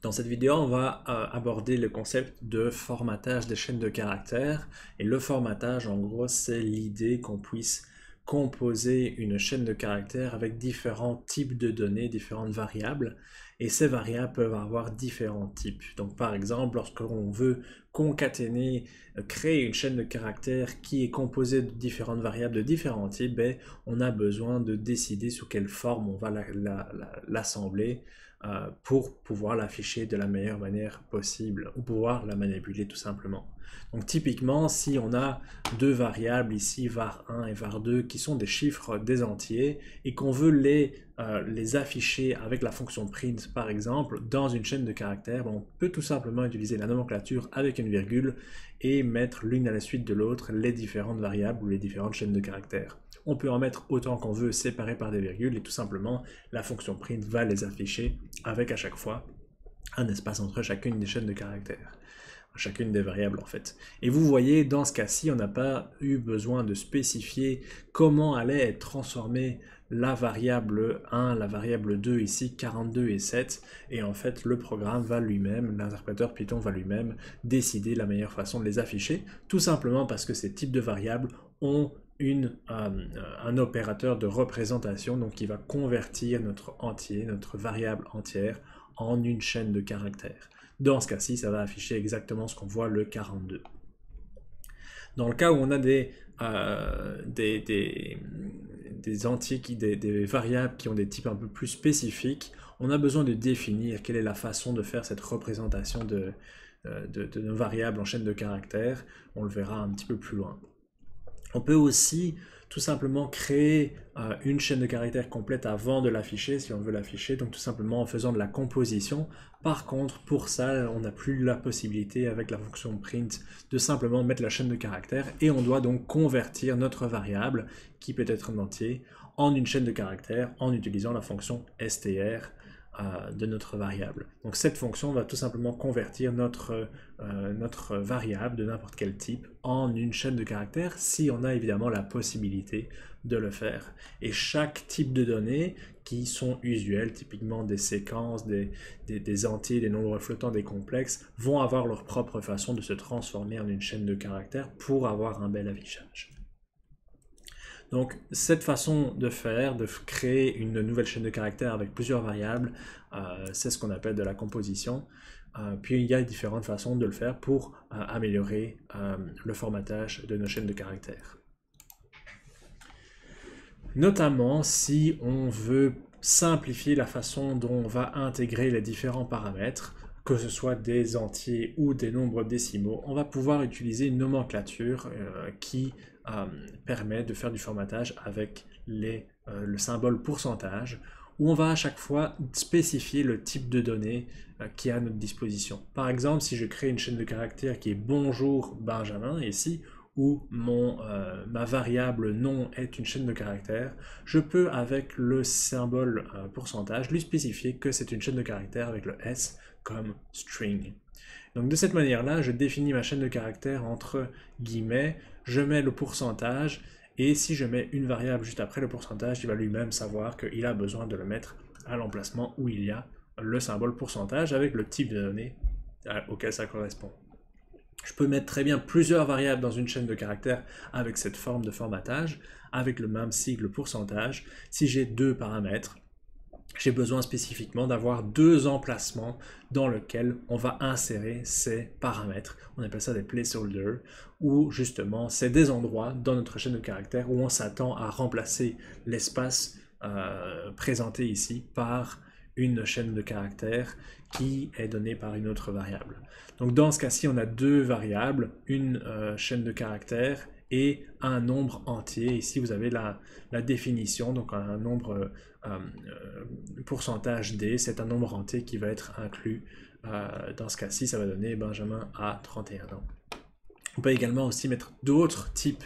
Dans cette vidéo, on va aborder le concept de formatage des chaînes de caractères. Et le formatage, en gros, c'est l'idée qu'on puisse composer une chaîne de caractères avec différents types de données, différentes variables. Et ces variables peuvent avoir différents types. Donc, par exemple, lorsqu'on veut concaténer, créer une chaîne de caractères qui est composée de différentes variables de différents types, ben, on a besoin de décider sous quelle forme on va l'assembler pour pouvoir l'afficher de la meilleure manière possible ou pouvoir la manipuler tout simplement. Donc typiquement, si on a deux variables ici, var1 et var2, qui sont des chiffres des entiers et qu'on veut les afficher avec la fonction print par exemple dans une chaîne de caractères, on peut tout simplement utiliser la nomenclature avec une virgule et mettre l'une à la suite de l'autre les différentes variables ou les différentes chaînes de caractères. On peut en mettre autant qu'on veut séparés par des virgules et tout simplement la fonction print va les afficher avec à chaque fois un espace entre chacune des chaînes de caractères, chacune des variables en fait. Et vous voyez, dans ce cas-ci, on n'a pas eu besoin de spécifier comment allait être transformée la variable 1, la variable 2 ici, 42 et 7, et en fait le programme va lui-même, l'interpréteur Python va lui-même décider la meilleure façon de les afficher, tout simplement parce que ces types de variables ont un opérateur de représentation, donc qui va convertir notre entier, notre variable entière, en une chaîne de caractères. Dans ce cas-ci, ça va afficher exactement ce qu'on voit, le 42. Dans le cas où on a des entiers, des variables qui ont des types un peu plus spécifiques, on a besoin de définir quelle est la façon de faire cette représentation de nos variables en chaîne de caractères. On le verra un petit peu plus loin. On peut aussi tout simplement créer une chaîne de caractères complète avant de l'afficher, si on veut l'afficher, donc tout simplement en faisant de la composition. Par contre, pour ça, on n'a plus la possibilité avec la fonction print de simplement mettre la chaîne de caractères et on doit donc convertir notre variable, qui peut être un entier, en une chaîne de caractères en utilisant la fonction str de notre variable. Donc cette fonction va tout simplement convertir notre variable de n'importe quel type en une chaîne de caractères si on a évidemment la possibilité de le faire. Et chaque type de données qui sont usuelles, typiquement des séquences, des entiers, des nombres flottants, des complexes, vont avoir leur propre façon de se transformer en une chaîne de caractères pour avoir un bel affichage. Donc cette façon de faire, de créer une nouvelle chaîne de caractères avec plusieurs variables, c'est ce qu'on appelle de la composition. Puis il y a différentes façons de le faire pour améliorer le formatage de nos chaînes de caractères. Notamment si on veut simplifier la façon dont on va intégrer les différents paramètres, que ce soit des entiers ou des nombres décimaux, on va pouvoir utiliser une nomenclature qui permet de faire du formatage avec le symbole pourcentage, où on va à chaque fois spécifier le type de données qui est à notre disposition. Par exemple, si je crée une chaîne de caractères qui est bonjour Benjamin, ici, où ma variable nom est une chaîne de caractères, je peux avec le symbole pourcentage lui spécifier que c'est une chaîne de caractères avec le S comme string. Donc de cette manière-là, je définis ma chaîne de caractères entre guillemets, je mets le pourcentage, et si je mets une variable juste après le pourcentage, il va lui-même savoir qu'il a besoin de le mettre à l'emplacement où il y a le symbole pourcentage avec le type de données auquel ça correspond. Je peux mettre très bien plusieurs variables dans une chaîne de caractères avec cette forme de formatage, avec le même sigle pourcentage. Si j'ai deux paramètres, j'ai besoin spécifiquement d'avoir deux emplacements dans lesquels on va insérer ces paramètres. On appelle ça des placeholders, où justement c'est des endroits dans notre chaîne de caractères où on s'attend à remplacer l'espace présenté ici par une chaîne de caractères qui est donnée par une autre variable. Donc dans ce cas-ci, on a deux variables, une chaîne de caractères et un nombre entier. Ici, vous avez la définition, donc un nombre pourcentage D, c'est un nombre entier qui va être inclus. Dans ce cas-ci, ça va donner Benjamin à 31 ans. On peut également aussi mettre d'autres types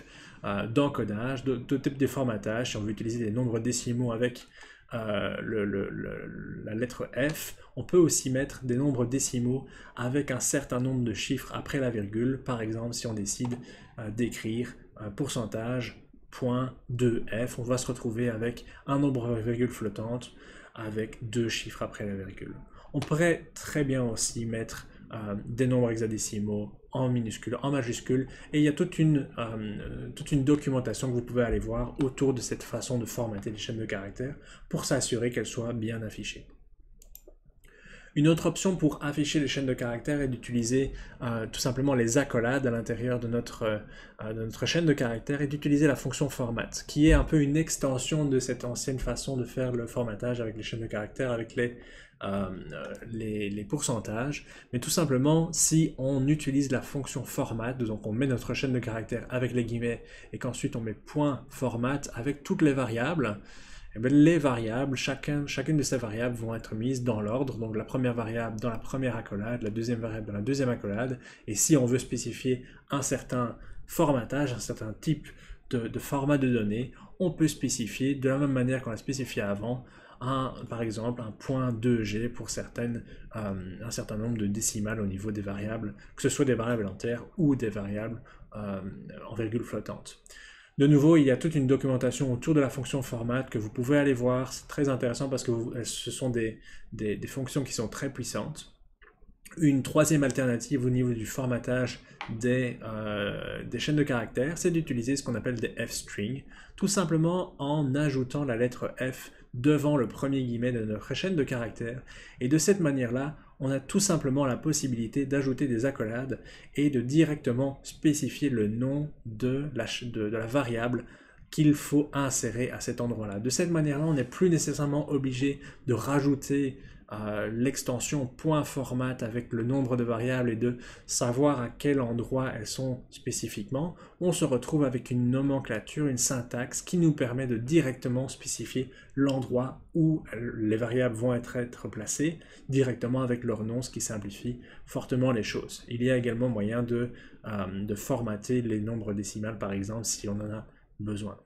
d'encodage, d'autres types de formatage. Si on veut utiliser des nombres décimaux avec la lettre F, on peut aussi mettre des nombres décimaux avec un certain nombre de chiffres après la virgule. Par exemple, si on décide d'écrire pourcentage .2f, on va se retrouver avec un nombre virgule flottante avec 2 chiffres après la virgule. On pourrait très bien aussi mettre des nombres hexadécimaux en minuscules, en majuscules, et il y a toute une documentation que vous pouvez aller voir autour de cette façon de formater les chaînes de caractères pour s'assurer qu'elles soient bien affichées. Une autre option pour afficher les chaînes de caractères est d'utiliser tout simplement les accolades à l'intérieur de notre chaîne de caractères et d'utiliser la fonction format, qui est un peu une extension de cette ancienne façon de faire le formatage avec les chaînes de caractères, avec les pourcentages. Mais tout simplement, si on utilise la fonction format, donc on met notre chaîne de caractères avec les guillemets et qu'ensuite on met point format avec toutes les variables, et bien, les variables, chacune de ces variables vont être mises dans l'ordre, donc la première variable dans la première accolade, la deuxième variable dans la deuxième accolade, et si on veut spécifier un certain formatage, un certain type de format de données, on peut spécifier de la même manière qu'on l'a spécifié avant, par exemple un point 2G pour un certain nombre de décimales au niveau des variables, que ce soit des variables entières ou des variables en virgule flottante. De nouveau, il y a toute une documentation autour de la fonction format que vous pouvez aller voir. C'est très intéressant parce que ce sont des fonctions qui sont très puissantes. Une troisième alternative au niveau du formatage des chaînes de caractères, c'est d'utiliser ce qu'on appelle des f-strings, tout simplement en ajoutant la lettre F devant le premier guillemet de notre chaîne de caractères. Et de cette manière-là, on a tout simplement la possibilité d'ajouter des accolades et de directement spécifier le nom de la variable qu'il faut insérer à cet endroit-là. De cette manière-là, on n'est plus nécessairement obligé de rajouter l'extension point format avec le nombre de variables et de savoir à quel endroit elles sont spécifiquement. On se retrouve avec une nomenclature, une syntaxe qui nous permet de directement spécifier l'endroit où les variables vont être placées directement avec leur nom, ce qui simplifie fortement les choses. Il y a également moyen de formater les nombres décimales par exemple si on en a besoin.